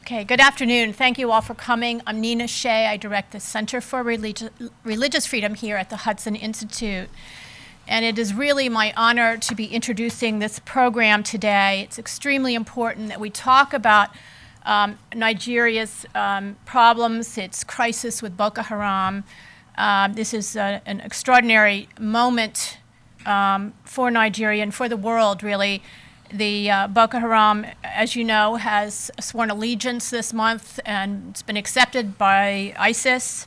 Okay, good afternoon. Thank you all for coming. I'm Nina Shea. I direct the Center for Religious Freedom here at the Hudson Institute. And it is really my honor to be introducing this program today. It's extremely important that we talk about Nigeria's problems, its crisis with Boko Haram. This is an extraordinary moment for Nigeria and for the world, really. The Boko Haram, as you know, has sworn allegiance this month, and it's been accepted by ISIS.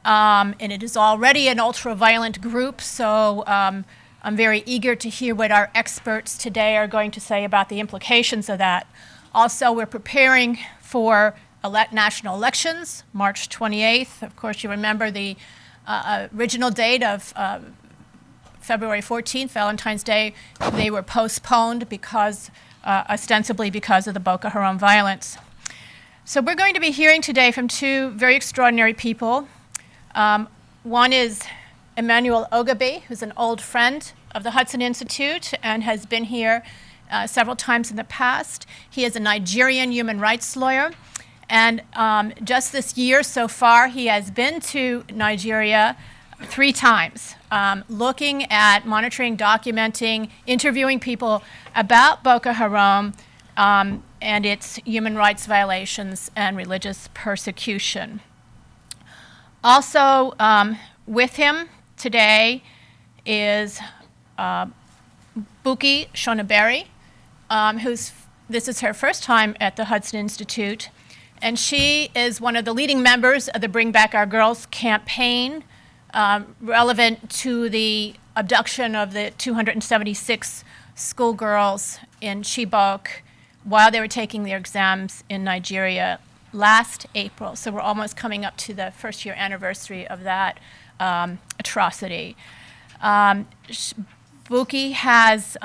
And it is already an ultra-violent group, so I'm very eager to hear what our experts today are going to say about the implications of that. Also, we're preparing for national elections, March 28th. Of course, you remember the original date of February 14th, Valentine's Day. They were postponed because, ostensibly because of the Boko Haram violence. So we're going to be hearing today from two very extraordinary people. One is Emmanuel Ogebe, who's an old friend of the Hudson Institute and has been here several times in the past. He is a Nigerian human rights lawyer. And just this year so far, he has been to Nigeria 3 times, looking at monitoring, documenting, interviewing people about Boko Haram and its human rights violations and religious persecution. Also with him today is Bukky Shonibare, this is her first time at the Hudson Institute, and she is one of the leading members of the Bring Back Our Girls campaign, relevant to the abduction of the 276 schoolgirls in Chibok while they were taking their exams in Nigeria last April. So we're almost coming up to the first-year anniversary of that atrocity. Bukky has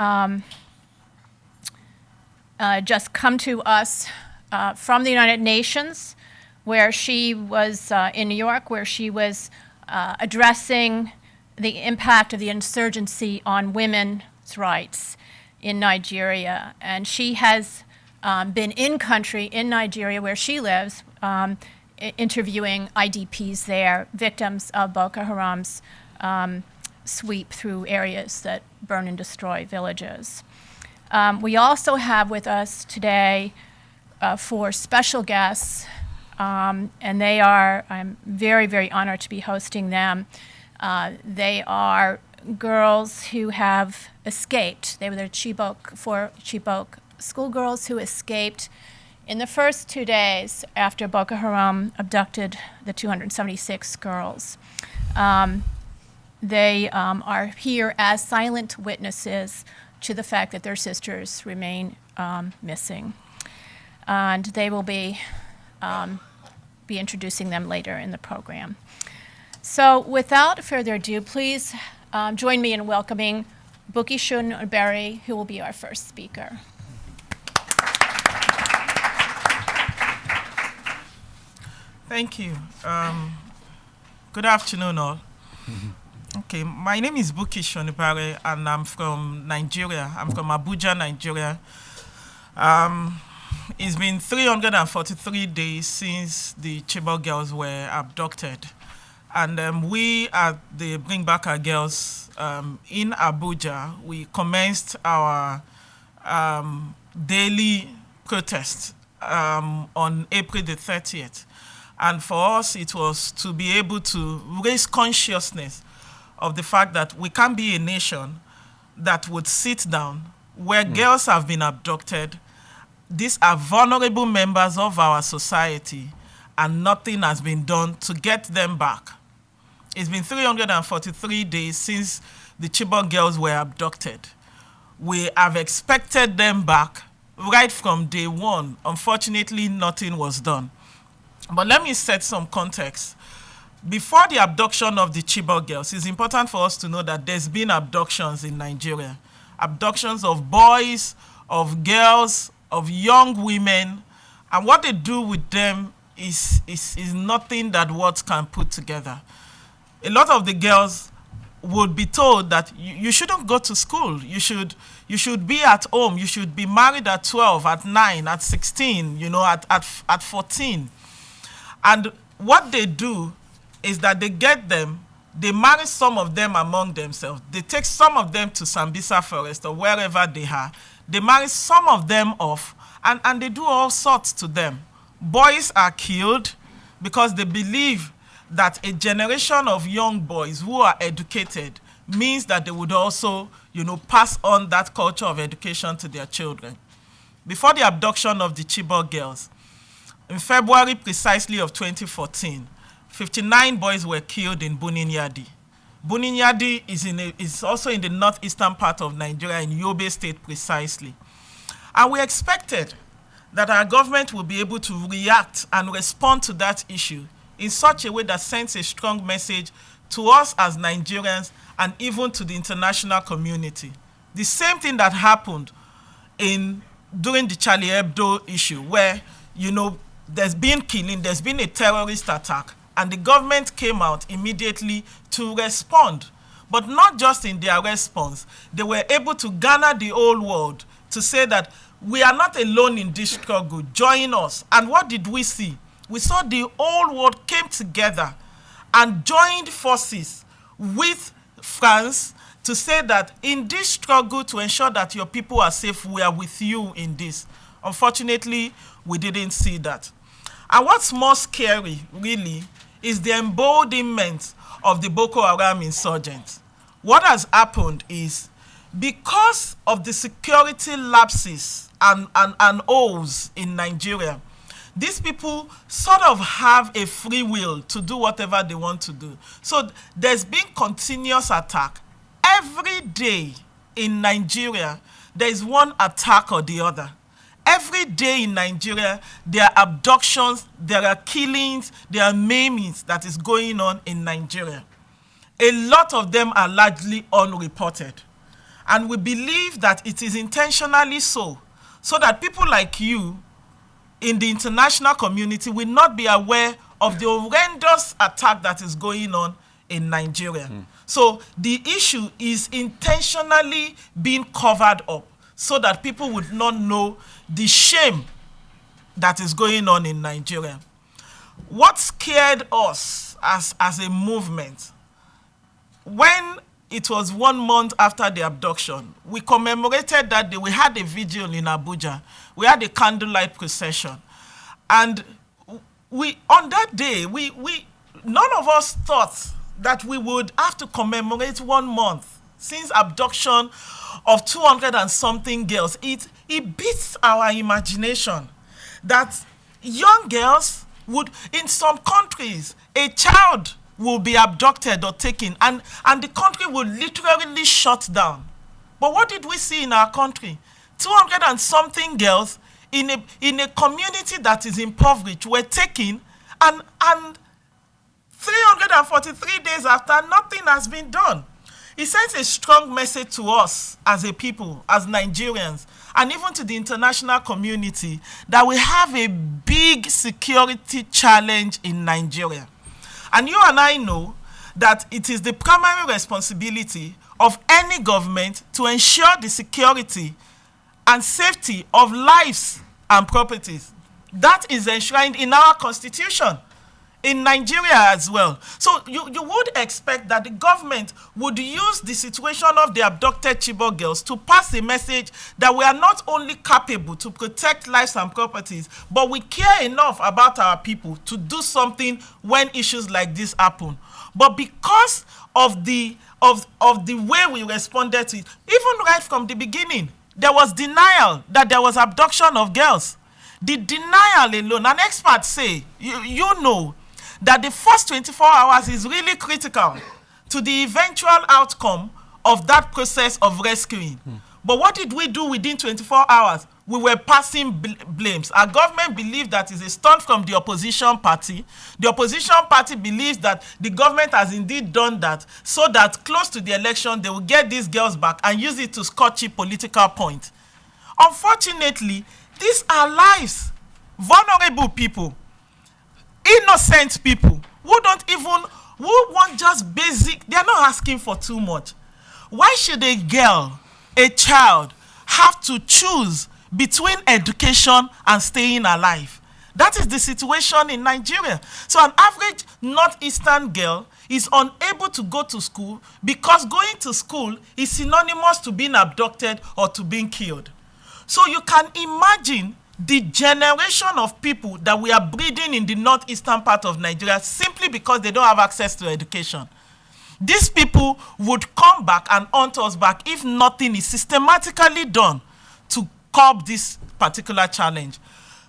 just come to us from the United Nations, where she was in New York, where she was addressing the impact of the insurgency on women's rights in Nigeria. And she has been in country in Nigeria where she lives, interviewing IDPs there, victims of Boko Haram's sweep through areas that burn and destroy villages. We also have with us today 4 special guests, and they are, I'm very, very honored to be hosting them. They are girls who have escaped. They were the Chibok schoolgirls who escaped in the first 2 days after Boko Haram abducted the 276 girls. They are here as silent witnesses to the fact that their sisters remain missing. And they will be introducing them later in the program. So without further ado, please join me in welcoming Bukky Shonibare, who will be our first speaker. Thank you. Good afternoon, all. Okay, my name is Bukky Shonibare, and I'm from Nigeria. I'm from Abuja, Nigeria. It's been 343 days since the Chibok girls were abducted. And we at the Bring Back Our Girls in Abuja, we commenced our daily protest on April the 30th. And for us, it was to be able to raise consciousness of the fact that we can't be a nation that would sit down where girls have been abducted. These are vulnerable members of our society, and nothing has been done to get them back. It's been 343 days since the Chibok girls were abducted. We have expected them back right from day one. Unfortunately, nothing was done. But let me set some context. Before the abduction of the Chibok girls, it's important for us to know that there's been abductions in Nigeria. Abductions of boys, of girls, of young women, and what they do with them is nothing that words can put together. A lot of the girls would be told that you shouldn't go to school. You should You should be at home. You should be married at 12, at 9, at 16, you know, at 14. And what they do is that they get them, they marry some of them among themselves. They take some of them to Sambisa Forest or wherever they are. They marry some of them off, and they do all sorts to them. Boys are killed because they believe that a generation of young boys who are educated means that they would also, you know, pass on that culture of education to their children. Before the abduction of the Chibok girls, in February precisely of 2014, 59 boys were killed in Buninyadi. Buninyadi is also in the northeastern part of Nigeria, in Yobe State precisely. And we expected that our government will be able to react and respond to that issue in such a way that sends a strong message to us as Nigerians and even to the international community. The same thing that happened during the Charlie Hebdo issue, where, you know, there's been killing, there's been a terrorist attack, and the government came out immediately to respond. But not just in their response, they were able to garner the whole world to say that we are not alone in this struggle, join us. And what did we see? We saw the whole world came together and joined forces with France to say that in this struggle to ensure that your people are safe, we are with you in this. Unfortunately, we didn't see that. And what's more scary, really, is the embodiment of the Boko Haram insurgents. What has happened is, because of the security lapses and holes in Nigeria, these people sort of have a free will to do whatever they want to do. So there's been continuous attack. Every day in Nigeria, there is one attack or the other. Every day in Nigeria, there are abductions, there are killings, there are maimings that is going on in Nigeria. A lot of them are largely unreported. And we believe that it is intentionally so that people like you in the international community will not be aware of the horrendous attack that is going on in Nigeria. So the issue is intentionally being covered up so that people would not know the shame that is going on in Nigeria. What scared us as a movement, when it was 1 month after the abduction, we commemorated that day. We had a vigil in Abuja. We had a candlelight procession. And on that day, none of us thought that we would have to commemorate 1 month since abduction of 200 and something girls. It beats our imagination that young girls would, in some countries, a child will be abducted or taken, and the country will literally shut down. But what did we see in our country? 200 and something girls in a community that is impoverished were taken, and 343 days after, nothing has been done. It sends a strong message to us as a people, as Nigerians, and even to the international community, that we have a big security challenge in Nigeria. And you and I know that it is the primary responsibility of any government to ensure the security and safety of lives and properties. That is enshrined in our constitution, in Nigeria as well. So you would expect that the government would use the situation of the abducted Chibok girls to pass a message that we are not only capable to protect lives and properties, but we care enough about our people to do something when issues like this happen. But because of the way we responded to it, even right from the beginning, there was denial that there was abduction of girls. The denial alone, and experts say, you know, that the first 24 hours is really critical to the eventual outcome of that process of rescuing. But what did we do within 24 hours? We were passing blames. Our government believed that is a stunt from the opposition party. The opposition party believes that the government has indeed done that so that close to the election, they will get these girls back and use it to score cheap political points. Unfortunately, these are lives, vulnerable people, innocent people who want just basic, they're not asking for too much. Why should a girl, a child, have to choose between education and staying alive. That is the situation in Nigeria. So an average northeastern girl is unable to go to school because going to school is synonymous to being abducted or to being killed. So you can imagine the generation of people that we are breeding in the northeastern part of Nigeria simply because they don't have access to education. These people would come back and hunt us back if nothing is systematically done to curb this particular challenge.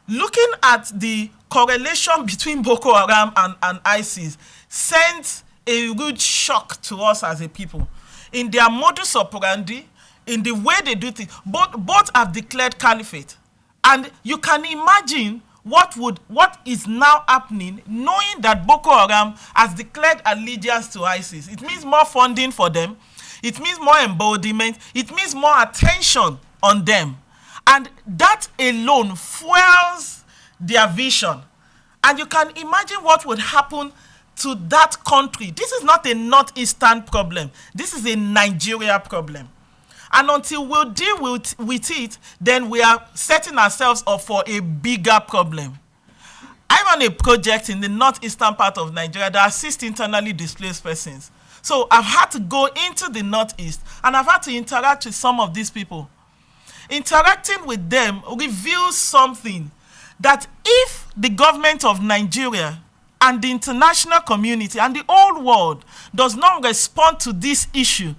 Looking at the correlation between Boko Haram and ISIS sent a huge shock to us as a people. In their modus operandi, in the way they do things, both have declared caliphate. And you can imagine what is now happening, knowing that Boko Haram has declared allegiance to ISIS. It means more funding for them. It means more embodiment. It means more attention on them. And that alone fuels their vision. And you can imagine what would happen to that country. This is not a northeastern problem. This is a Nigeria problem. And until we'll deal with it, then we are setting ourselves up for a bigger problem. I run a project in the northeastern part of Nigeria that assists internally displaced persons. So I've had to go into the northeast and I've had to interact with some of these people. Interacting with them reveals something, that if the government of Nigeria and the international community and the whole world does not respond to this issue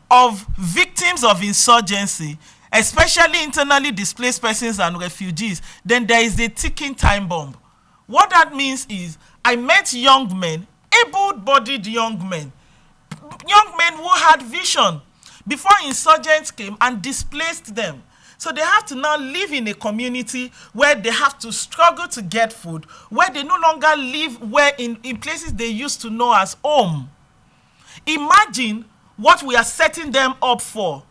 of victims of insurgency, especially internally displaced persons and refugees, then there is a ticking time bomb. What that means is, I met young men, able-bodied young men who had vision before insurgents came and displaced them. So they have to now live in a community where they have to struggle to get food, where they no longer live in places they used to know as home. Imagine what we are setting them up for.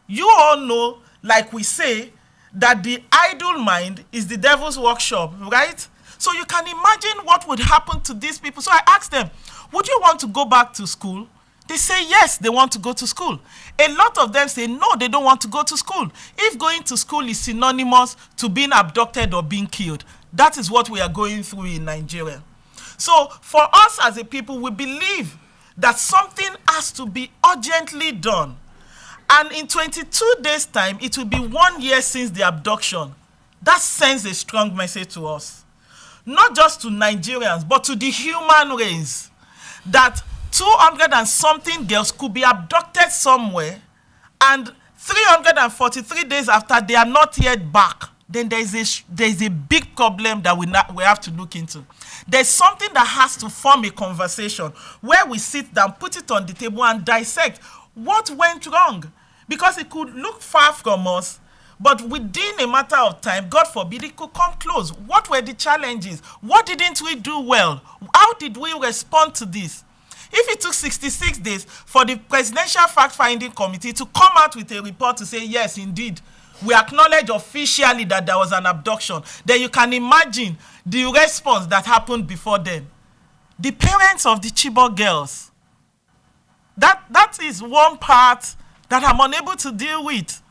You all know, like we say, that the idle mind is the devil's workshop, right? So you can imagine what would happen to these people. So I asked them, would you want to go back to school? They say yes, they want to go to school. A lot of them say no, they don't want to go to school. If going to school is synonymous to being abducted or being killed, that is what we are going through in Nigeria. So for us as a people, we believe that something has to be urgently done. And in 22 days' time, it will be 1 year since the abduction. That sends a strong message to us. Not just to Nigerians, but to the human race. That 200 and something girls could be abducted somewhere, and 343 days after they are not yet back, then there is a big problem that we have to look into. There's something that has to form a conversation where we sit down, put it on the table and dissect what went wrong. Because it could look far from us, but within a matter of time, God forbid, it could come close. What were the challenges? What didn't we do well? How did we respond to this? If it took 66 days for the Presidential Fact-Finding Committee to come out with a report to say, yes, indeed, we acknowledge officially that there was an abduction, then you can imagine the response that happened before then. The parents of the Chibok girls, that is one part that I'm unable to deal with.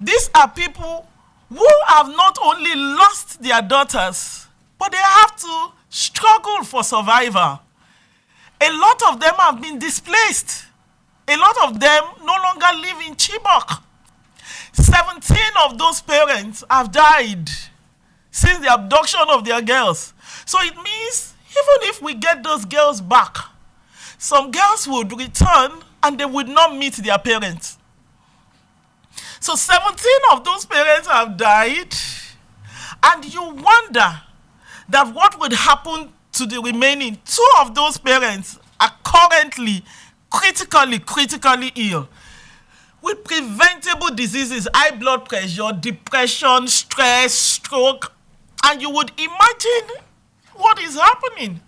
These are people who have not only lost their daughters, but they have to struggle for survival. A lot of them have been displaced. A lot of them no longer live in Chibok. 17 of those parents have died since the abduction of their girls. So it means even if we get those girls back, some girls would return and they would not meet their parents. So 17 of those parents have died, and you wonder that what would happen to the remaining 2 of those parents are currently critically ill with preventable diseases, high blood pressure, depression, stress, stroke, and you would imagine what is happening.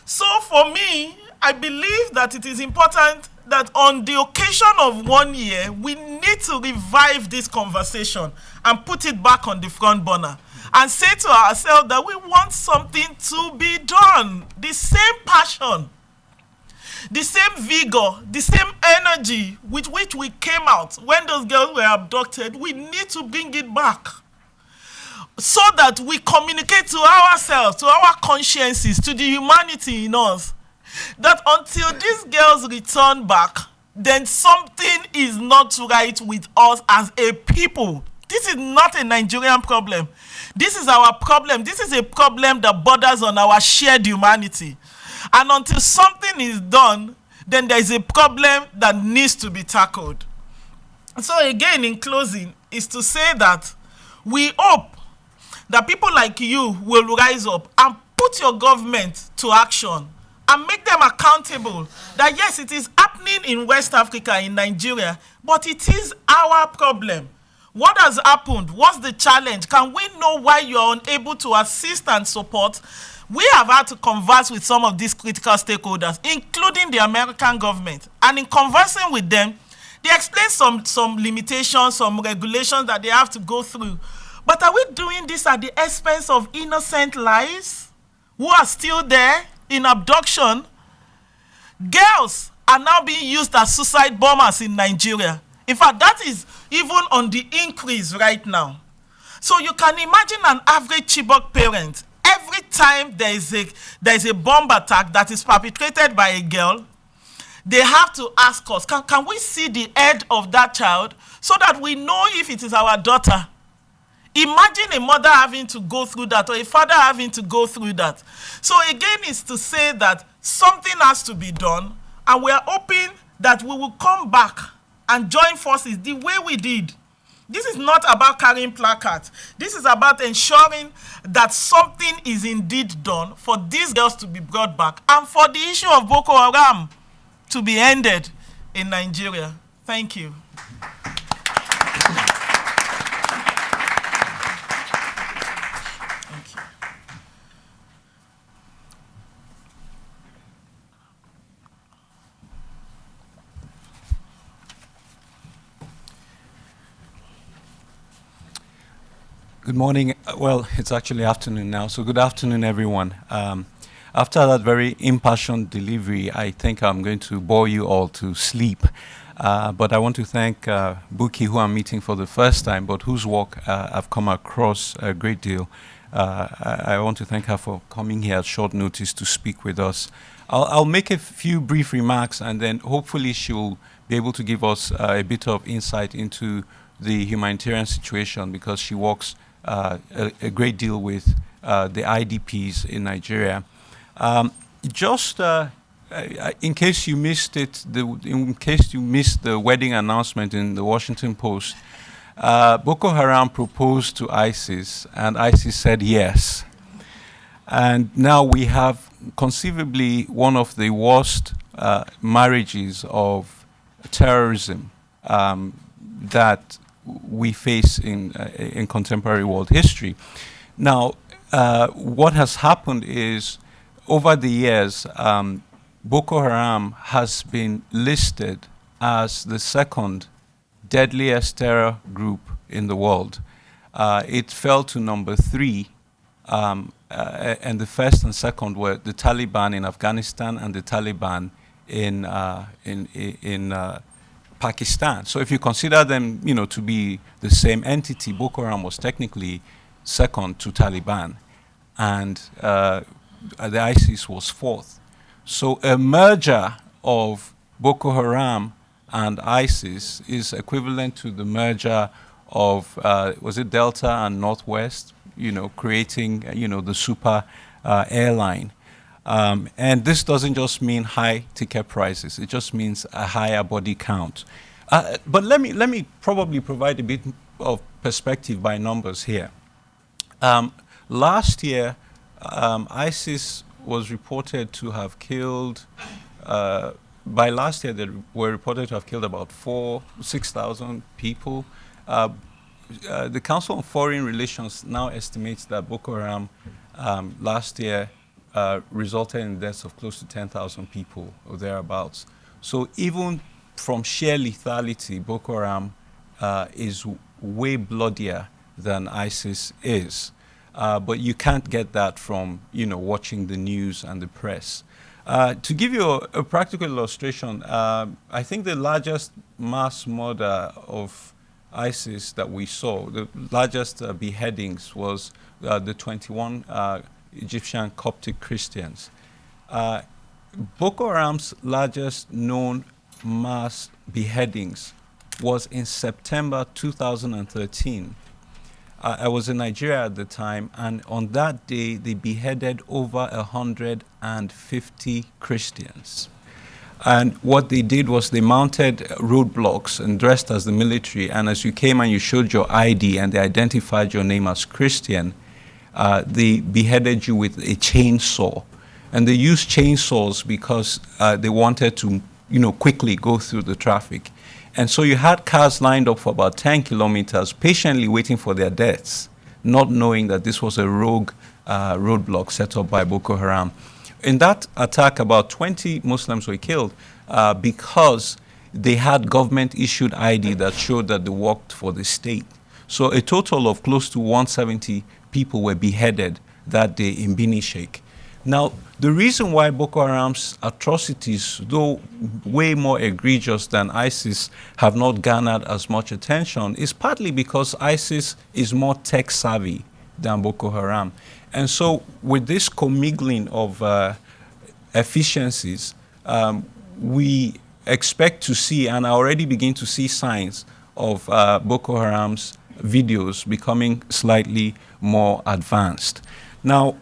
So for me, I believe that it is important that on the occasion of 1 year, we need to revive this conversation and put it back on the front burner and say to ourselves that we want something to be done. The same passion, the same vigor, the same energy with which we came out when those girls were abducted, we need to bring it back so that we communicate to ourselves, to our consciences, to the humanity in us, that until these girls return back, then something is not right with us as a people. This is not a Nigerian problem. This is our problem. This is a problem that borders on our shared humanity. And until something is done, then there is a problem that needs to be tackled. So again, in closing, is to say that we hope that people like you will rise up and put your government to action and make them accountable that yes, it is happening in West Africa, in Nigeria, but it is our problem. What has happened? What's the challenge? Can we know why you are unable to assist and support? We have had to converse with some of these critical stakeholders, including the American government. And in conversing with them, they explain some limitations, some regulations that they have to go through. But are we doing this at the expense of innocent lives who are still there in abduction? Girls are now being used as suicide bombers in Nigeria. In fact, that is even on the increase right now. So you can imagine an average Chibok parent, every time there is a bomb attack that is perpetrated by a girl, they have to ask us, can we see the head of that child so that we know if it is our daughter? Imagine a mother having to go through that, or a father having to go through that. So again, it's to say that something has to be done, and we are hoping that we will come back and join forces the way we did. This is not about carrying placards. This is about ensuring that something is indeed done for these girls to be brought back and for the issue of Boko Haram to be ended in Nigeria. Thank you. Good morning. Well, it's actually afternoon now, so good afternoon, everyone. After that very impassioned delivery, I think I'm going to bore you all to sleep. But I want to thank Bukky, who I'm meeting for the first time, but whose work I've come across a great deal. I want to thank her for coming here at short notice to speak with us. I'll make a few brief remarks, and then hopefully she'll be able to give us a bit of insight into the humanitarian situation, because she works a great deal with the IDPs in Nigeria. In case you missed it, in case you missed the wedding announcement in the Washington Post, Boko Haram proposed to ISIS, and ISIS said yes. And now we have conceivably one of the worst marriages of terrorism that we face in contemporary world history. Now, what has happened is, over the years, Boko Haram has been listed as the second deadliest terror group in the world. It fell to number 3, and the first and second were the Taliban in Afghanistan and the Taliban in Pakistan. So if you consider them, to be the same entity, Boko Haram was technically second to Taliban, and the ISIS was fourth. So a merger of Boko Haram and ISIS is equivalent to the merger of, was it Delta and Northwest, creating, the super airline. And this doesn't just mean high ticket prices, it just means a higher body count. But let me probably provide a bit of perspective by numbers here. Last year, ISIS was reported to have killed, by last year they were reported to have killed about 6,000 people. The Council on Foreign Relations now estimates that Boko Haram last year resulted in deaths of close to 10,000 people or thereabouts. So even from sheer lethality, Boko Haram is way bloodier than ISIS is. But you can't get that from, watching the news and the press. To give you a practical illustration, I think the largest mass murder of ISIS that we saw, the largest beheadings was the 21 Egyptian Coptic Christians. Boko Haram's largest known mass beheadings was in September 2013. I was in Nigeria at the time, and on that day, they beheaded over 150 Christians. And what they did was they mounted roadblocks and dressed as the military, and as you came and you showed your ID and they identified your name as Christian, they beheaded you with a chainsaw. And they used chainsaws because they wanted to, quickly go through the traffic. And so you had cars lined up for about 10 kilometers, patiently waiting for their deaths, not knowing that this was a rogue roadblock set up by Boko Haram. In that attack, about 20 Muslims were killed because they had government-issued ID that showed that they worked for the state. So a total of close to 170 people were beheaded that day in Bini Sheikh. Now, the reason why Boko Haram's atrocities, though way more egregious than ISIS, have not garnered as much attention is partly because ISIS is more tech-savvy than Boko Haram. And so with this commingling of efficiencies, we expect to see, and I already begin to see signs of Boko Haram's videos becoming slightly more advanced. Now,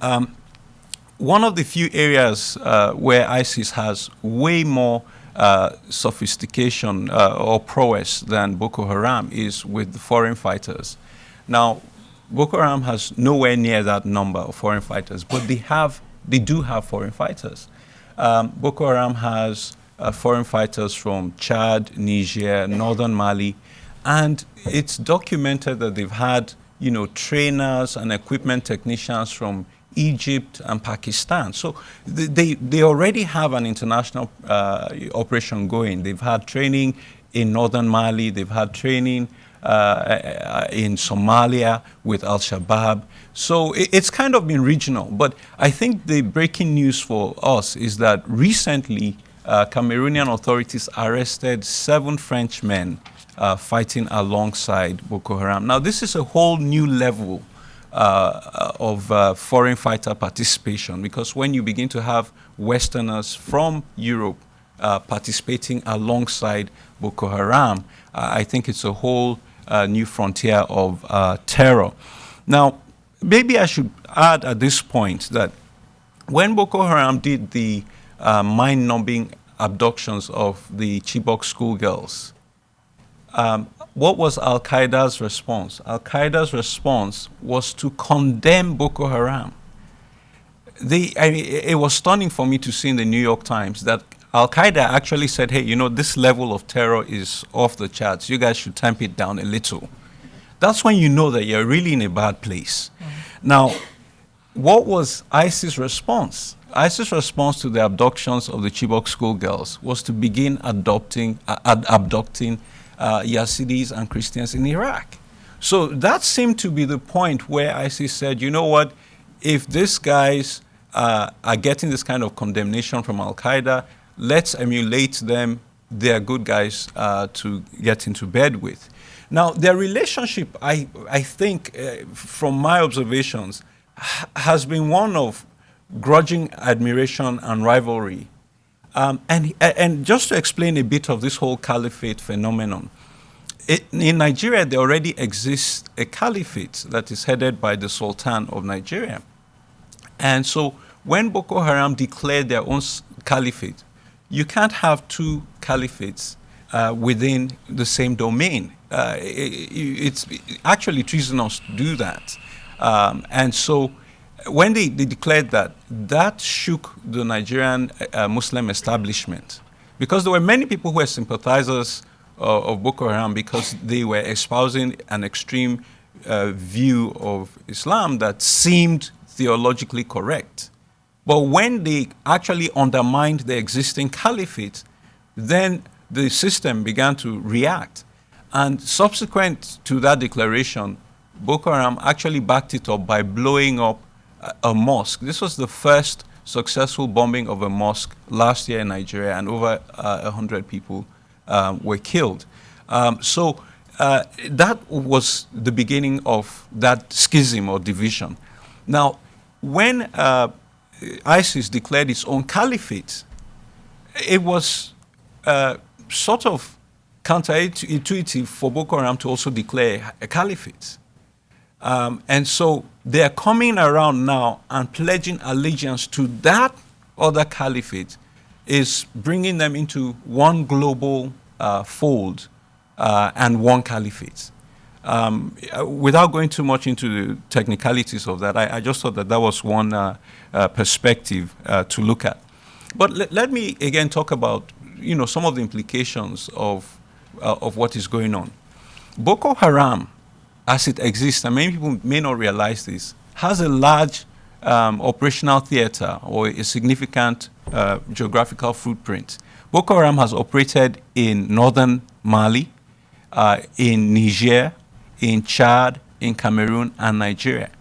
one of the few areas where ISIS has way more sophistication or prowess than Boko Haram is with the foreign fighters. Now, Boko Haram has nowhere near that number of foreign fighters, but they do have foreign fighters. Boko Haram has foreign fighters from Chad, Niger, northern Mali, and it's documented that they've had, trainers and equipment technicians from Egypt and Pakistan. So they already have an international operation going. They've had training in northern Mali. They've had training in Somalia with Al-Shabaab. So it's kind of been regional. But I think the breaking news for us is that recently Cameroonian authorities arrested 7 French men fighting alongside Boko Haram. Now, this is a whole new level of foreign fighter participation, because when you begin to have Westerners from Europe participating alongside Boko Haram, I think it's a whole new frontier of terror. Now, maybe I should add at this point that when Boko Haram did the mind-numbing abductions of the Chibok schoolgirls, what was Al-Qaeda's response? Al-Qaeda's response was to condemn Boko Haram. It was stunning for me to see in the New York Times that Al-Qaeda actually said, hey, this level of terror is off the charts. You guys should tamp it down a little. That's when you know that you're really in a bad place. Mm-hmm. Now, what was ISIS' response? ISIS' response to the abductions of the Chibok schoolgirls was to begin abducting Yazidis and Christians in Iraq. So that seemed to be the point where ISIS said, you know what, if these guys are getting this kind of condemnation from Al-Qaeda, let's emulate them. They're good guys to get into bed with. Now, their relationship, I think, from my observations, has been one of grudging admiration and rivalry. And just to explain a bit of this whole caliphate phenomenon, in Nigeria, there already exists a caliphate that is headed by the Sultan of Nigeria. And so when Boko Haram declared their own caliphate, you can't have 2 caliphates within the same domain. It's actually treasonous to do that. And so when they declared that shook the Nigerian Muslim establishment, because there were many people who were sympathizers of Boko Haram because they were espousing an extreme view of Islam that seemed theologically correct. But when they actually undermined the existing caliphate, then the system began to react. And subsequent to that declaration, Boko Haram actually backed it up by blowing up a mosque. This was the first successful bombing of a mosque last year in Nigeria, and over 100 people were killed. That was the beginning of that schism or division. Now, when ISIS declared its own caliphate, it was sort of counterintuitive for Boko Haram to also declare a caliphate. And so they are coming around now and pledging allegiance to that other caliphate is bringing them into one global fold and one caliphate. Without going too much into the technicalities of that, I just thought that that was one perspective to look at. But let me again talk about some of the implications of what is going on. Boko Haram, as it exists, and many people may not realize this, has a large operational theater or a significant geographical footprint. Boko Haram has operated in northern Mali, in Niger, in Chad, in Cameroon, and Nigeria.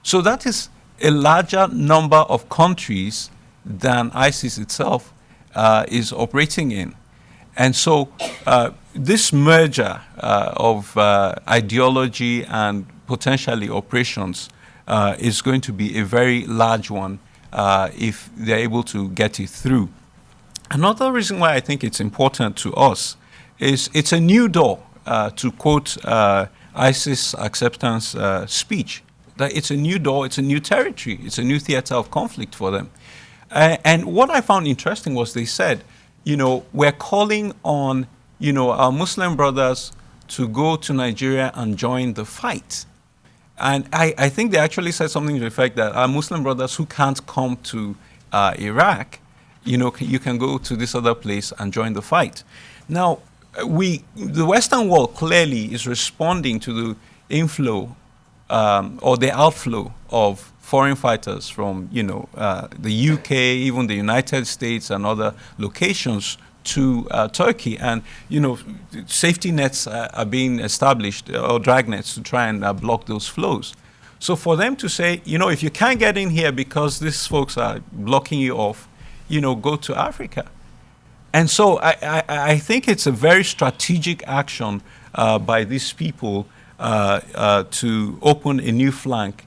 So that is a larger number of countries than ISIS itself is operating in. And so this merger of ideology and potentially operations is going to be a very large one if they're able to get it through. Another reason why I think it's important to us is it's a new door, to quote ISIS acceptance speech, that it's a new door, it's a new territory, it's a new theater of conflict for them. And what I found interesting was they said, we're calling on, our Muslim brothers to go to Nigeria and join the fight. And I think they actually said something to the effect that our Muslim brothers who can't come to Iraq, you can go to this other place and join the fight. Now, the Western world clearly is responding to the inflow or the outflow of foreign fighters from, the UK, even the United States and other locations to Turkey. And, safety nets are being established, or dragnets, to try and block those flows. So for them to say, if you can't get in here because these folks are blocking you off, go to Africa. And so I think it's a very strategic action by these people to open a new flank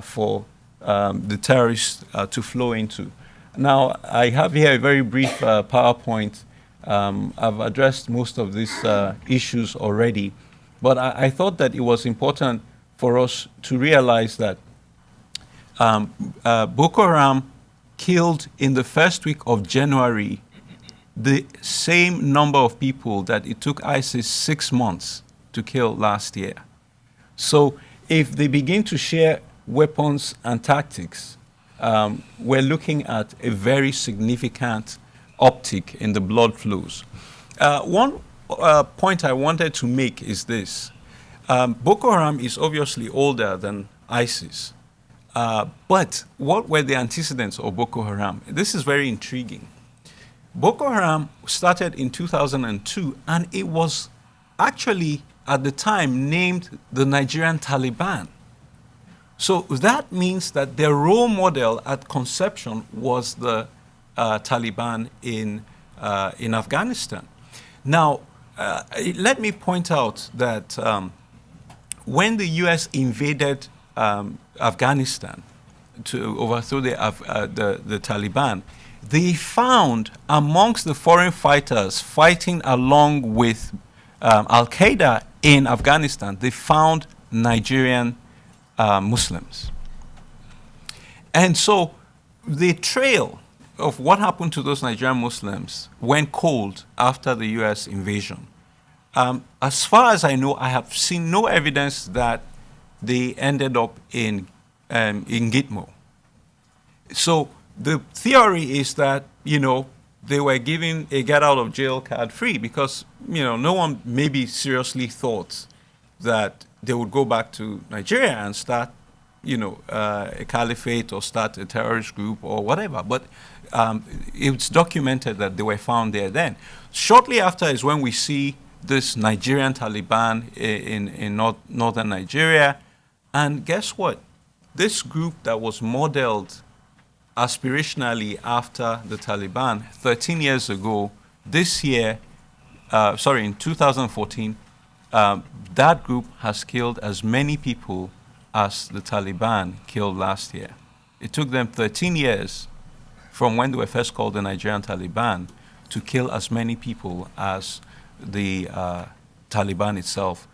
for the terrorists to flow into. Now, I have here a very brief PowerPoint. I've addressed most of these issues already, but I thought that it was important for us to realize that Boko Haram killed in the first week of January the same number of people that it took ISIS 6 months to kill last year. So if they begin to share weapons and tactics, we're looking at a very significant uptick in the blood flows. One point I wanted to make is this. Boko Haram is obviously older than ISIS. But what were the antecedents of Boko Haram? This is very intriguing. Boko Haram started in 2002, and it was actually, at the time, named the Nigerian Taliban. So that means that their role model at conception was the Taliban in Afghanistan. Now, let me point out that when the U.S. invaded Afghanistan to overthrow the Taliban, they found amongst the foreign fighters fighting along with Al-Qaeda in Afghanistan, they found Nigerian Muslims. And so the trail of what happened to those Nigerian Muslims went cold after the U.S. invasion. As far as I know, I have seen no evidence that they ended up in Gitmo. So the theory is that, they were given a get out of jail card free because, no one maybe seriously thought that they would go back to Nigeria and start, a caliphate or start a terrorist group or whatever. But it's documented that they were found there then. Shortly after is when we see this Nigerian Taliban in northern Nigeria. And guess what? This group that was modeled aspirationally after the Taliban. 13 years ago, this year, in 2014, that group has killed as many people as the Taliban killed last year. It took them 13 years from when they were first called the Nigerian Taliban to kill as many people as the Taliban itself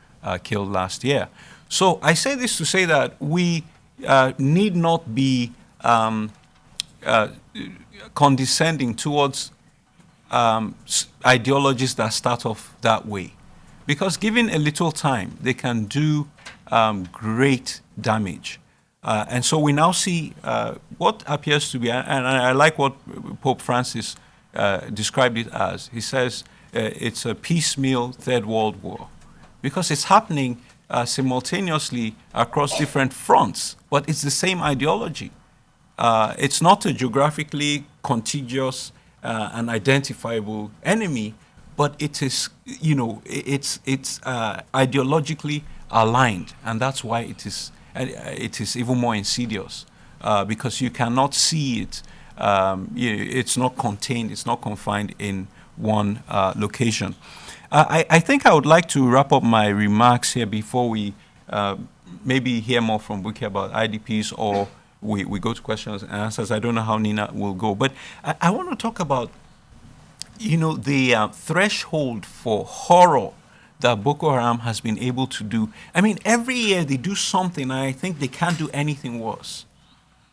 killed last year. So I say this to say that we need not be condescending towards ideologies that start off that way. Because given a little time, they can do great damage. And so we now see what appears to be, and I like what Pope Francis described it as. He says it's a piecemeal Third World War, because it's happening simultaneously across different fronts, but it's the same ideology. It's not a geographically contiguous and identifiable enemy, but it is, it's ideologically aligned, and that's why it is even more insidious, because you cannot see it. It's not contained, it's not confined in one location. I think I would like to wrap up my remarks here before we maybe hear more from Bukky about IDPs, or we go to questions and answers. I don't know how Nina will go, but I want to talk about the threshold for horror that Boko Haram has been able to do. I mean, every year they do something, and I think they can't do anything worse.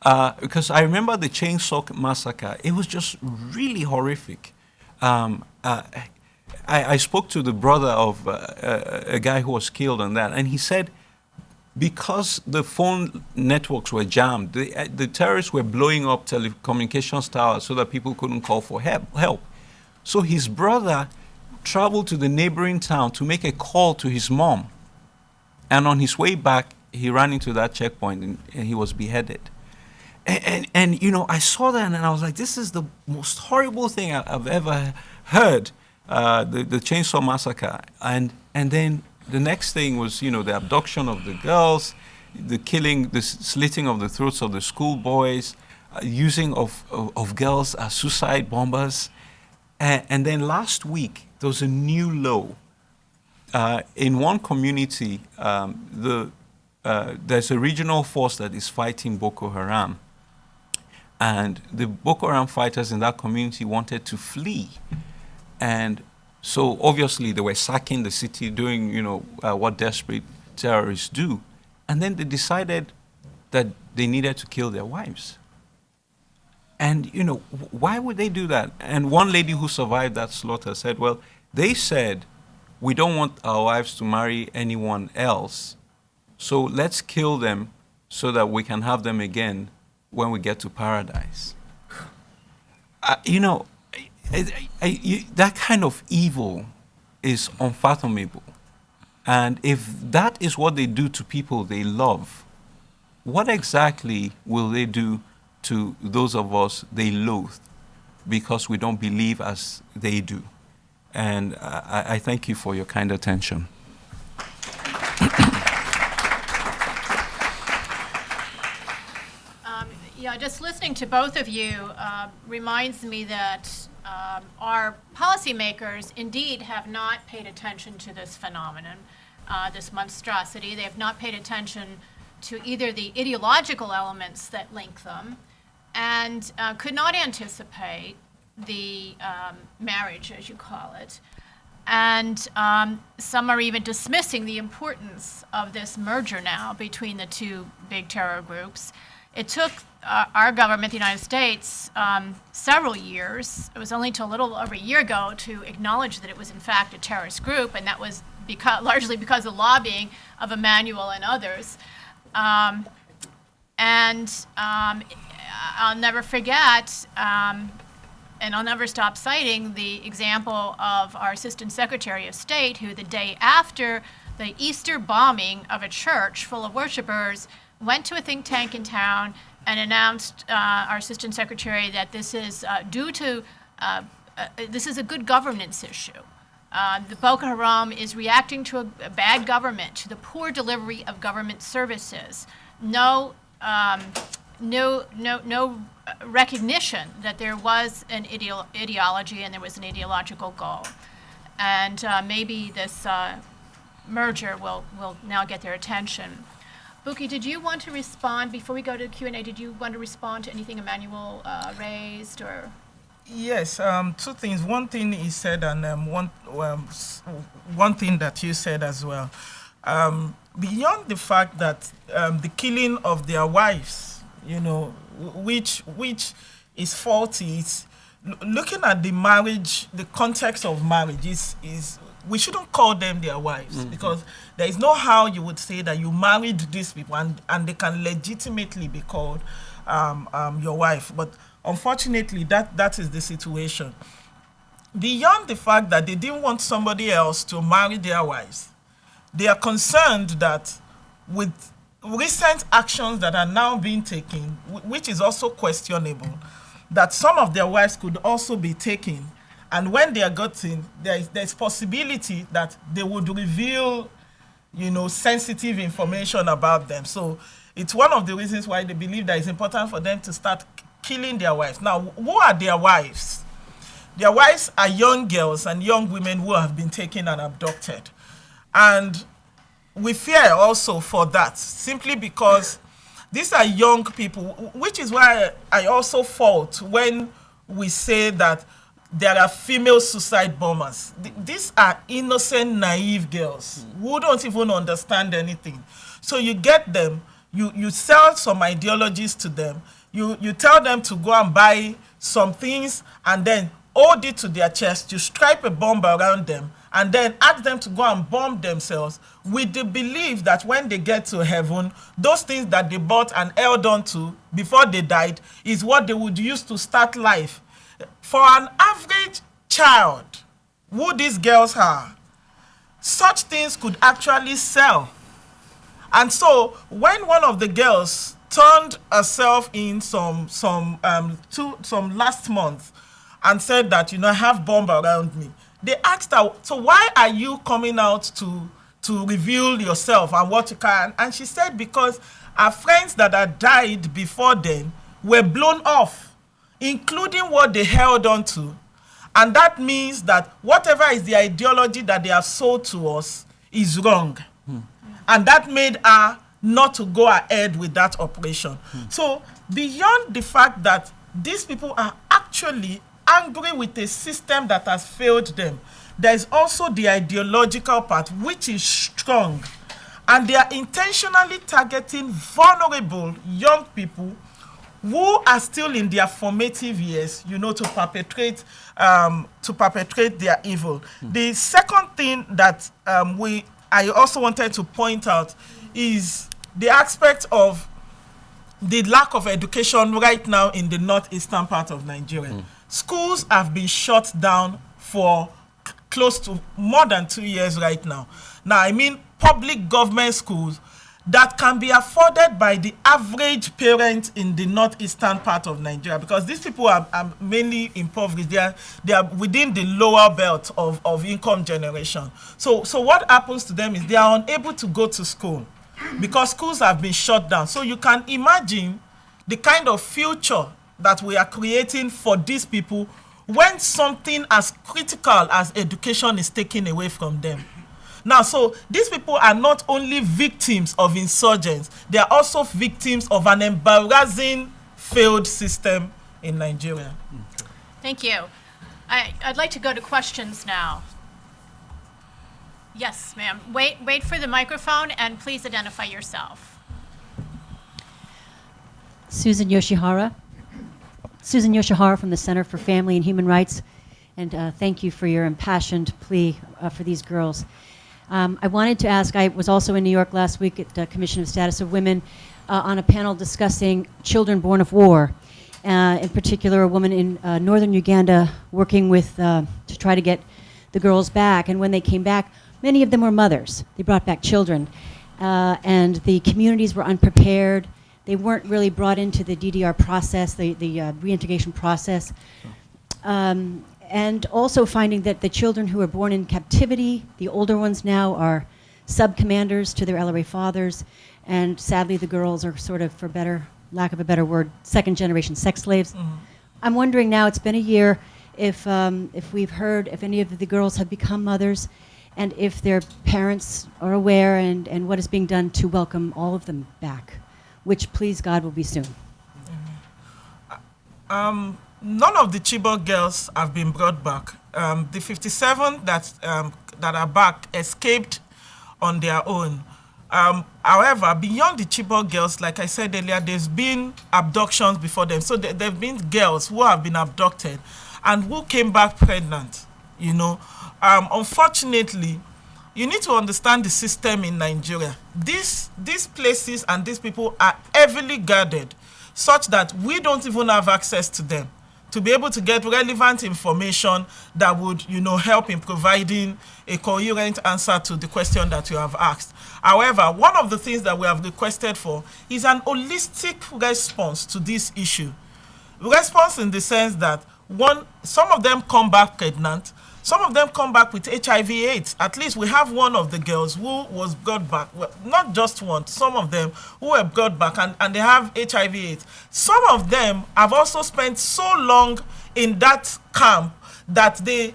Because I remember the Chainsaw Massacre. It was just really horrific. I spoke to the brother of a guy who was killed on that, and he said because the phone networks were jammed, the terrorists were blowing up telecommunications towers so that people couldn't call for help. So his brother traveled to the neighboring town to make a call to his mom. And on his way back, he ran into that checkpoint and he was beheaded. And I saw that and I was like, this is the most horrible thing I've ever heard, the Chainsaw Massacre. And then the next thing was, the abduction of the girls, the killing, the slitting of the throats of the schoolboys, using of girls as suicide bombers. And then last week, there was a new low. In one community, there's a regional force that is fighting Boko Haram. And the Boko Haram fighters in that community wanted to flee. And so obviously they were sacking the city, doing what desperate terrorists do. And then they decided that they needed to kill their wives. And, why would they do that? And one lady who survived that slaughter said, well, they said, we don't want our wives to marry anyone else, so let's kill them so that we can have them again when we get to paradise. That kind of evil is unfathomable. And if that is what they do to people they love, what exactly will they do to those of us they loathe because we don't believe as they do? And I thank you for your kind attention. Just listening to both of you reminds me that our policymakers indeed have not paid attention to this phenomenon, this monstrosity. They have not paid attention to either the ideological elements that link them, and could not anticipate the marriage, as you call it. And some are even dismissing the importance of this merger now between the two big terror groups. It took our government, the United States, several years. It was only until a little over a year ago to acknowledge that it was in fact a terrorist group, and that was largely because of lobbying of Emmanuel and others. I'll never forget, and I'll never stop citing the example of our Assistant Secretary of State, who the day after the Easter bombing of a church full of worshipers went to a think tank in town and announced, our Assistant Secretary, that this is this is a good governance issue. The Boko Haram is reacting to a bad government, to the poor delivery of government services. No no recognition that there was an ideology and there was an ideological goal. And maybe this merger will now get their attention. Bukky, did you want to respond, before we go to Q&A, did you want to respond to anything Emmanuel raised? Or? Yes, two things. One thing he said, and one thing that you said as well. Beyond the fact that the killing of their wives, which is faulty, it's looking at the marriage, the context of marriage is we shouldn't call them their wives, because there is no how you would say that you married these people and they can legitimately be called your wife. But unfortunately, that is the situation. Beyond the fact that they didn't want somebody else to marry their wives, they are concerned that with recent actions that are now being taken, which is also questionable, that some of their wives could also be taken. And when they are gotten, there's possibility that they would reveal, sensitive information about them. So it's one of the reasons why they believe that it's important for them to start killing their wives. Now, who are their wives? Their wives are young girls and young women who have been taken and abducted. And we fear also for that, simply because these are young people, which is why I also fault when we say that there are female suicide bombers. These are innocent, naive girls who don't even understand anything. So you get them, you sell some ideologies to them, you tell them to go and buy some things and then hold it to their chest, you strike a bomb around them, and then ask them to go and bomb themselves with the belief that when they get to heaven, those things that they bought and held on to before they died is what they would use to start life. For an average child, who these girls are, such things could actually sell. And so when one of the girls turned herself in some last month and said that, I have bomb around me, they asked her, so why are you coming out to reveal yourself and what you can? And she said because her friends that had died before then were blown off, including what they held on to. And that means that whatever is the ideology that they have sold to us is wrong. And that made her not to go ahead with that operation. So beyond the fact that these people are actually angry with a system that has failed them, there is also the ideological part, which is strong. And they are intentionally targeting vulnerable young people who are still in their formative years, to perpetrate their evil. The second thing that I also wanted to point out is the aspect of the lack of education right now in the northeastern part of Nigeria. Schools have been shut down for close to more than 2 years right now. Now, I mean public government schools that can be afforded by the average parent in the northeastern part of Nigeria, because these people are mainly impoverished. They are within the lower belt of income generation. So what happens to them is they are unable to go to school because schools have been shut down. So you can imagine the kind of future that we are creating for these people when something as critical as education is taken away from them. Now, so these people are not only victims of insurgents, they are also victims of an embarrassing failed system in Nigeria. Thank you. I'd like to go to questions now. Yes, ma'am. Wait for the microphone and please identify yourself. Susan Yoshihara from the Center for Family and Human Rights, and thank you for your impassioned plea for these girls. I wanted to ask, I was also in New York last week at the Commission of Status of Women on a panel discussing children born of war. In particular, a woman in northern Uganda working with to try to get the girls back. And when they came back, many of them were mothers. They brought back children. And the communities were unprepared. They weren't really brought into the DDR process, the reintegration process. And also finding that the children who were born in captivity, the older ones now are sub-commanders to their LRA fathers, and sadly the girls are sort of, for better lack of a better word, second-generation sex slaves. I'm wondering now, it's been a year, if we've heard if any of the girls have become mothers, and if their parents are aware, and what is being done to welcome all of them back, which, please God, will be soon. None of the Chibok girls have been brought back. The 57 that are back escaped on their own. However, beyond the Chibok girls, like I said earlier, there's been abductions before them. So there have been girls who have been abducted and who came back pregnant, you know. Unfortunately, you need to understand the system in Nigeria. These places and these people are heavily guarded, such that we don't even have access to them to be able to get relevant information that would, you know, help in providing a coherent answer to the question that you have asked. However, one of the things that we have requested for is an holistic response to this issue. Response in the sense that, one, some of them come back pregnant, some of them come back with HIV/AIDS. At least we have one of the girls who was brought back, well, not just one, some of them who were brought back and they have HIV/AIDS. Some of them have also spent so long in that camp that they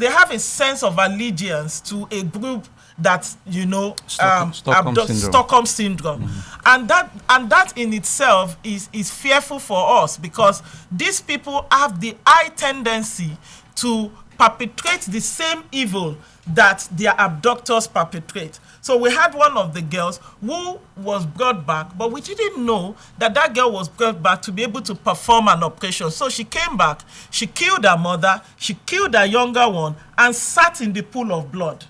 have a sense of allegiance to a group that, you know, Stockholm syndrome. And that in itself is fearful for us, because these people have the high tendency to perpetrate the same evil that their abductors perpetrate. So we had one of the girls who was brought back, but we didn't know that that girl was brought back to be able to perform an operation. So she came back, she killed her mother, she killed her younger one, and sat in the pool of blood.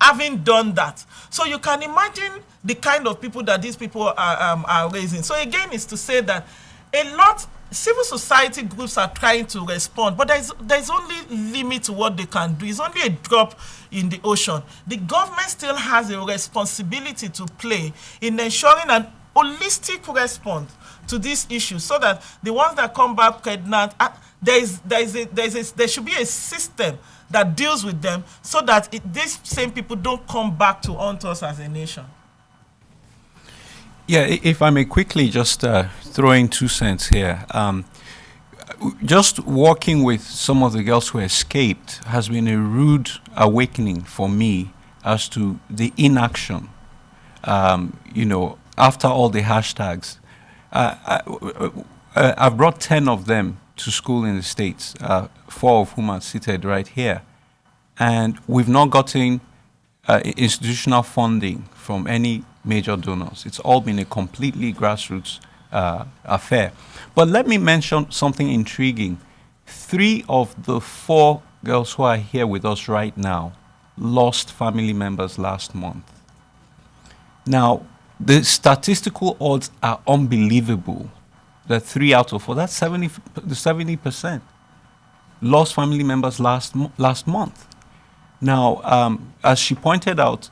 Having done that, so you can imagine the kind of people that these people are raising. So again, is to say that a lot civil society groups are trying to respond, but there's only limit to what they can do. It's only a drop in the ocean. The government still has a responsibility to play in ensuring an holistic response to this issue, so that the ones that come back pregnant, there should be a system that deals with them, so that these same people don't come back to haunt us as a nation. Yeah, if I may quickly just throw in 2 cents here. Just working with some of the girls who escaped has been a rude awakening for me as to the inaction, you know, after all the hashtags. I've brought 10 of them to school in the States, 4 of whom are seated right here. And we've not gotten institutional funding from any major donors. It's all been a completely grassroots affair. But let me mention something intriguing. 3 of the 4 girls who are here with us right now lost family members last month. Now, the statistical odds are unbelievable. That 3 out of 4, that's 70%, lost family members last month. Now, as she pointed out,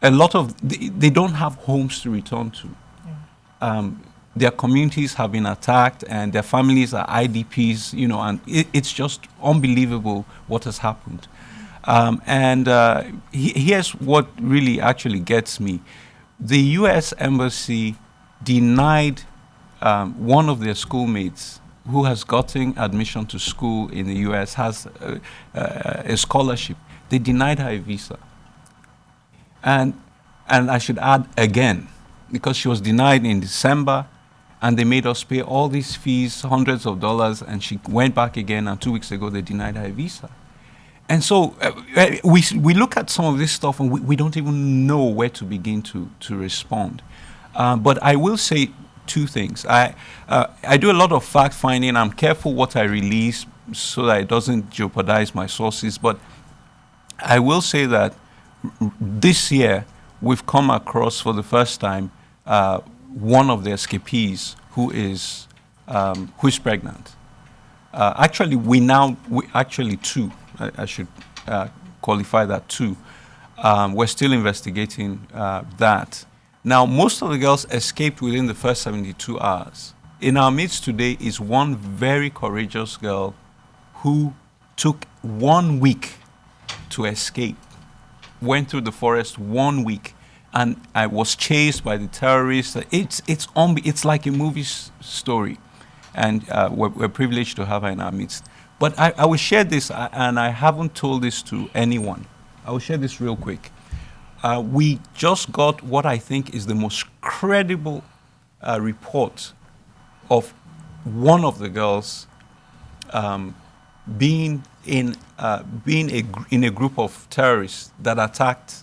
a lot of they don't have homes to return to. Their communities have been attacked, and their families are IDPs. You know, and it's just unbelievable what has happened. Here's what really actually gets me: the U.S. Embassy denied one of their schoolmates who has gotten admission to school in the U.S., has a scholarship. They denied her a visa. And I should add again, because she was denied in December, and they made us pay all these fees, hundreds of dollars, and she went back again, and 2 weeks ago they denied her a visa. And so we look at some of this stuff, and we don't even know where to begin to respond. But I will say 2 things. I do a lot of fact finding. I'm careful what I release so that it doesn't jeopardize my sources. But I will say that this year we've come across for the first time one of the escapees who is pregnant. Actually, actually 2. I should qualify that 2. We're still investigating that. Now, most of the girls escaped within the first 72 hours. In our midst today is one very courageous girl who took 1 week to escape, went through the forest 1 week, and I was chased by the terrorists. It's like a movie story, and we're privileged to have her in our midst. But I will share this, and I haven't told this to anyone. I will share this real quick. We just got what I think is the most credible report of one of the girls being in a group of terrorists that attacked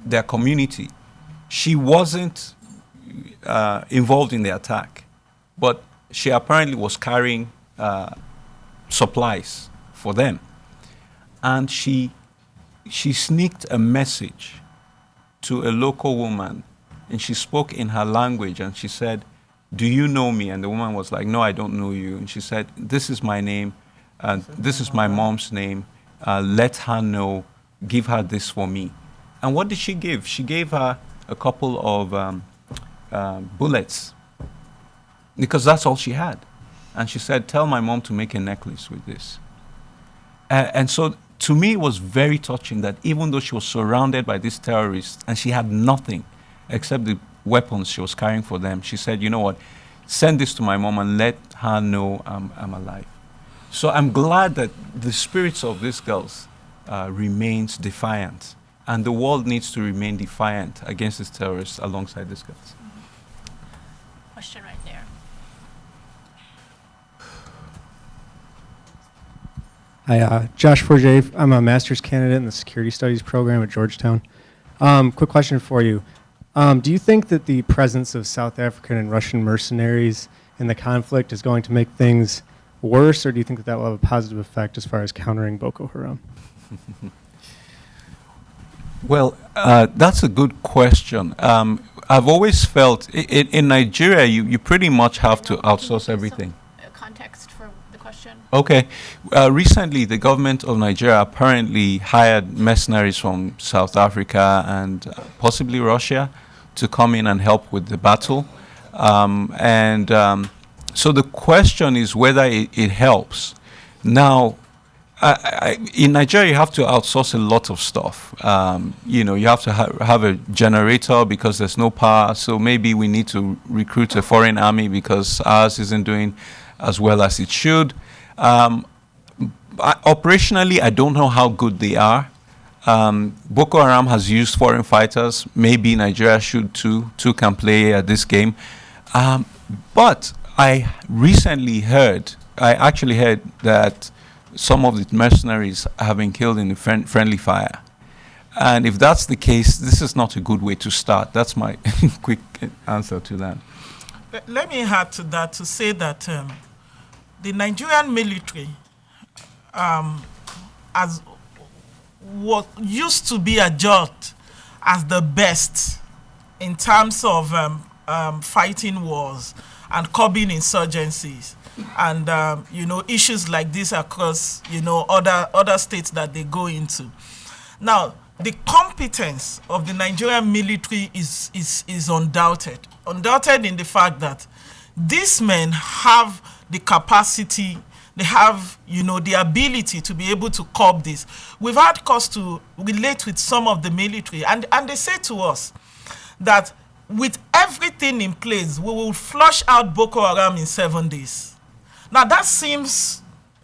their community. She wasn't involved in the attack, but she apparently was carrying supplies for them, and she sneaked a message to a local woman, and she spoke in her language, and she said, "Do you know me?" And the woman was like, "No, I don't know you." And she said, "This is my name, this is my mom's name, let her know, give her this for me." And what did she give? She gave her a couple of bullets, because that's all she had. And she said, "Tell my mom to make a necklace with this." And so to me, it was very touching that even though she was surrounded by these terrorists and she had nothing except the weapons she was carrying for them, she said, "You know what, send this to my mom and let her know I'm alive." So I'm glad that the spirits of these girls remains defiant, and the world needs to remain defiant against these terrorists alongside these girls. Question right there. Hi, Josh Forget. I'm a master's candidate in the Security Studies program at Georgetown. Quick question for you. Do you think that the presence of South African and Russian mercenaries in the conflict is going to make things worse, or do you think that that will have a positive effect as far as countering Boko Haram? Well, that's a good question. I've always felt in Nigeria, you pretty much have to outsource everything. Context for the question. Okay. Recently, the government of Nigeria apparently hired mercenaries from South Africa and possibly Russia to come in and help with the battle. So the question is whether it helps. Now, in Nigeria, you have to outsource a lot of stuff. You have to have a generator because there's no power. So maybe we need to recruit a foreign army because ours isn't doing as well as it should. Operationally, I don't know how good they are. Boko Haram has used foreign fighters. Maybe Nigeria should too. Two can play at this game. But I actually heard that some of the mercenaries have been killed in the friendly fire. And if that's the case, this is not a good way to start. That's my quick answer to that. Let me add to that to say that the Nigerian military as what used to be adjudged as the best in terms of fighting wars and curbing insurgencies and issues like this across other states that they go into. Now, the competence of the Nigerian military is undoubted in the fact that these men have the capacity, they have the ability to be able to curb this. We've had cause to relate with some of the military, and they say to us that with everything in place, we will flush out Boko Haram in 7 days. Now that seems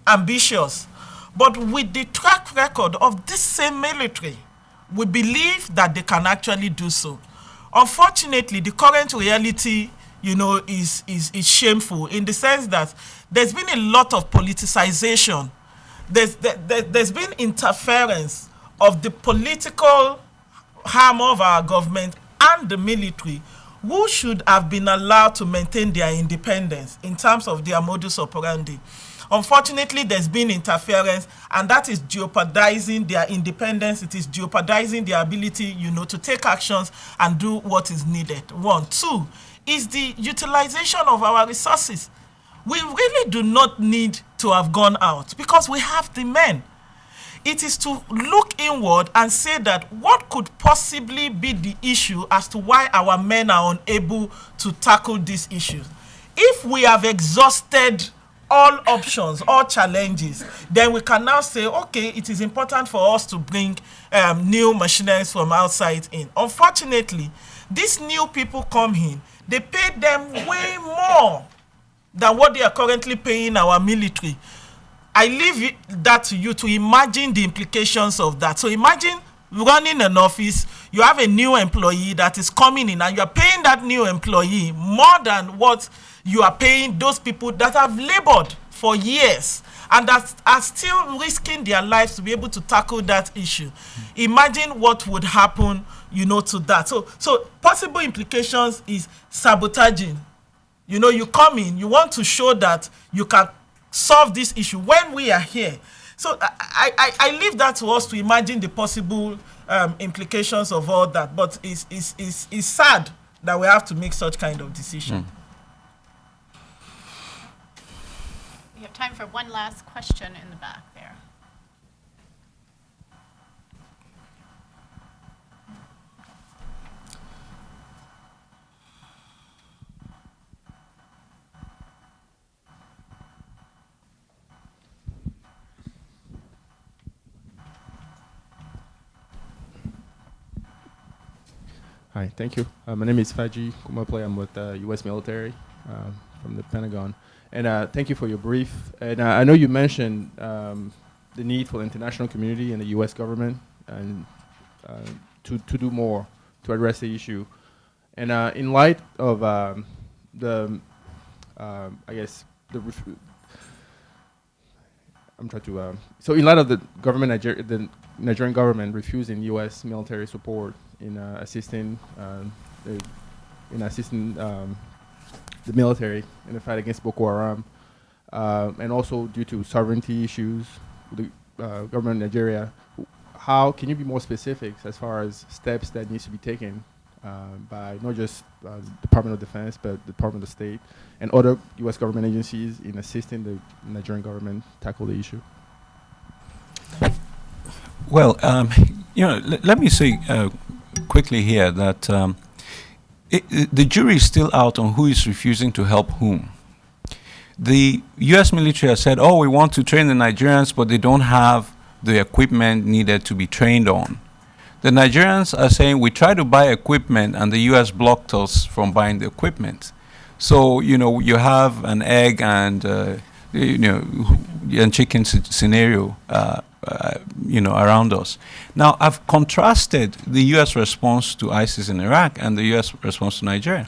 ambitious, but with the track record of this same military, we believe that they can actually do so. Unfortunately, the current reality, is shameful in the sense that there's been a lot of politicization. There's been interference of the political arm of our government and the military, who should have been allowed to maintain their independence in terms of their modus operandi. Unfortunately, there's been interference, and that is jeopardizing their independence. It is jeopardizing their ability, to take actions and do what is needed. 1. 2 is the utilization of our resources. We really do not need to have gone out because we have the men. It is to look inward and say that what could possibly be the issue as to why our men are unable to tackle these issues. If we have exhausted all options, all challenges, then we can now say, okay, it is important for us to bring new machineries from outside in. Unfortunately, these new people come in, they pay them way more than what they are currently paying our military. I leave that to you to imagine the implications of that. So imagine running an office, you have a new employee that is coming in, and you are paying that new employee more than what you are paying those people that have labored for years and that are still risking their lives to be able to tackle that issue. Imagine what would happen, to that. So possible implications is sabotaging. You come in, you want to show that you can solve this issue when we are here. So I leave that to us to imagine the possible implications of all that. But it's sad that we have to make such kind of decision. We have time for one last question in the back there. Hi, thank you. My name is Faji Kumaple. I'm with the U.S. military from the Pentagon. And thank you for your brief. And I know you mentioned the need for the international community and the U.S. government and to do more to address the issue. And in light of so in light of the Nigerian government refusing U.S. military support in assisting the military in the fight against Boko Haram, and also due to sovereignty issues with the government of Nigeria, how can you be more specific as far as steps that needs to be taken by not just the Department of Defense, but the Department of State and other U.S. government agencies in assisting the Nigerian government tackle the issue? Well, let me say quickly here that the jury is still out on who is refusing to help whom. The U.S. military has said, we want to train the Nigerians, but they don't have the equipment needed to be trained on. The Nigerians are saying, we try to buy equipment, and the U.S. blocked us from buying the equipment. So, you have an egg and, and chicken scenario around us. Now, I've contrasted the U.S. response to ISIS in Iraq and the U.S. response to Nigeria.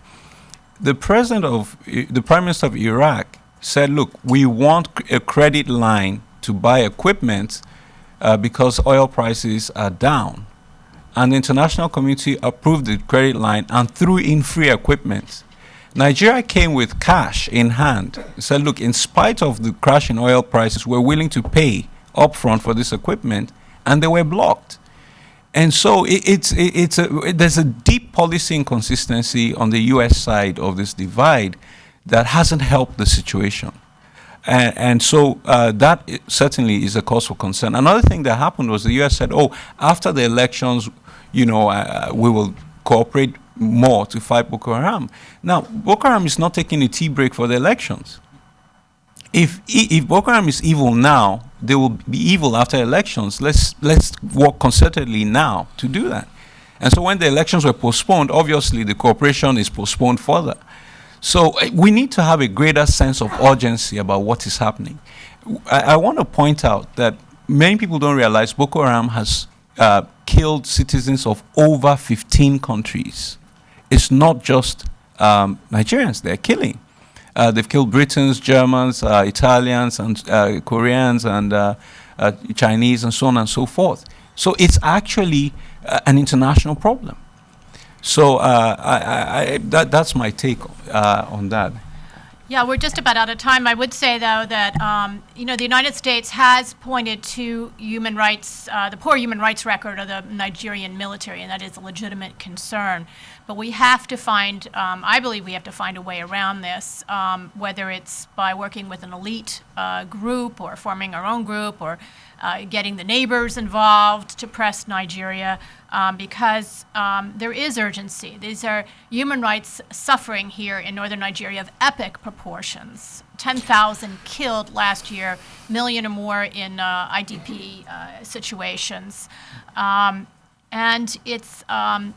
The Prime Minister of Iraq said, look, we want a credit line to buy equipment because oil prices are down. And the international community approved the credit line and threw in free equipment. Nigeria came with cash in hand and said, look, in spite of the crash in oil prices, we're willing to pay upfront for this equipment, and they were blocked. And so there's a deep policy inconsistency on the U.S. side of this divide that hasn't helped the situation. And so that certainly is a cause for concern. Another thing that happened was the U.S. said, after the elections, we will cooperate more to fight Boko Haram. Now, Boko Haram is not taking a tea break for the elections. If Boko Haram is evil now, they will be evil after elections. Let's work concertedly now to do that. And so when the elections were postponed, obviously the cooperation is postponed further. So we need to have a greater sense of urgency about what is happening. I want to point out that many people don't realize Boko Haram has killed citizens of over 15 countries. It's not just Nigerians they're killing. They've killed Britons, Germans, Italians, and Koreans, and Chinese, and so on and so forth. So it's actually an international problem. So that's my take on that. Yeah, we're just about out of time. I would say, though, that you know, the United States has pointed to human rights, the poor human rights record of the Nigerian military, and that is a legitimate concern. But we have to find, I believe we have to find a way around this, whether it's by working with an elite group or forming our own group or getting the neighbors involved to press Nigeria, because there is urgency. These are human rights suffering here in northern Nigeria of epic proportions. 10,000 killed last year, million or more in IDP situations. And it's going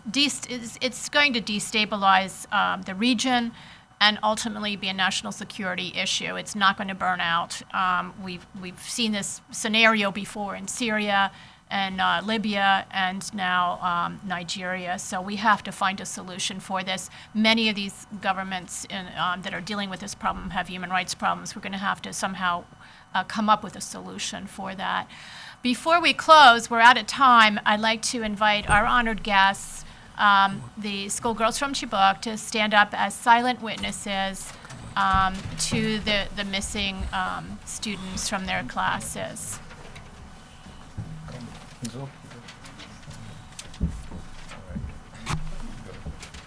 to destabilize the region and ultimately be a national security issue. It's not going to burn out. We've seen this scenario before in Syria and Libya and now Nigeria. So we have to find a solution for this. Many of these governments that are dealing with this problem have human rights problems. We're going to have to somehow come up with a solution for that. Before we close, we're out of time. I'd like to invite our honored guests, the schoolgirls from Chibok, to stand up as silent witnesses to the missing students from their classes.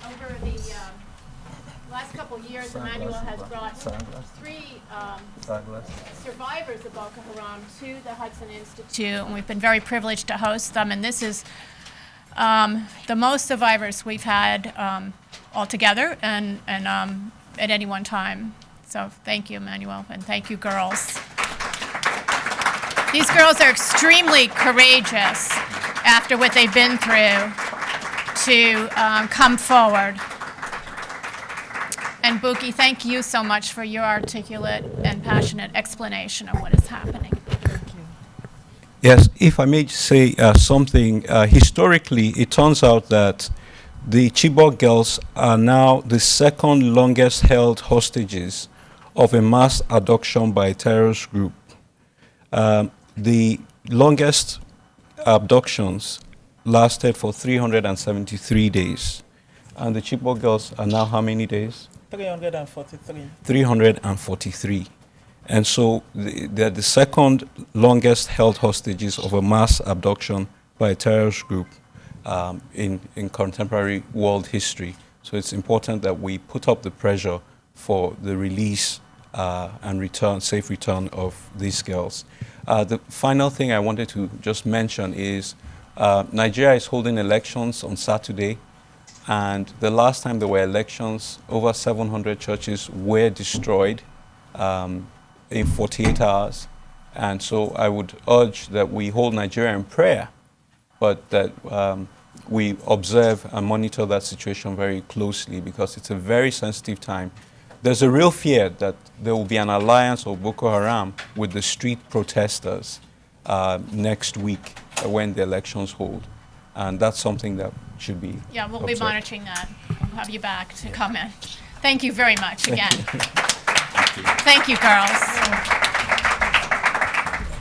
Over the last couple of years, Emmanuel has brought 3 survivors of Boko Haram to the Hudson Institute, and we've been very privileged to host them. And this is the most survivors we've had altogether and at any one time. So thank you, Emmanuel, and thank you, girls. These girls are extremely courageous after what they've been through to come forward. And Bukky, thank you so much for your articulate and passionate explanation of what is happening. Thank you. Yes, if I may say something, historically, it turns out that the Chibok girls are now the second longest held hostages of a mass abduction by a terrorist group. The longest abductions lasted for 373 days. And the Chibok girls are now how many days? 343. 343. And so they're the second longest held hostages of a mass abduction by a terrorist group in contemporary world history. So it's important that we put up the pressure for the release and safe return of these girls. The final thing I wanted to just mention is Nigeria is holding elections on Saturday. And the last time there were elections, over 700 churches were destroyed in 48 hours. And so I would urge that we hold Nigeria in prayer, but that we observe and monitor that situation very closely, because it's a very sensitive time. There's a real fear that there will be an alliance of Boko Haram with the street protesters next week when the elections hold. And that's something that should be Yeah, we'll observed. be monitoring that. We'll have you back to comment. Thank you very much again. Thank you. Thank you, girls.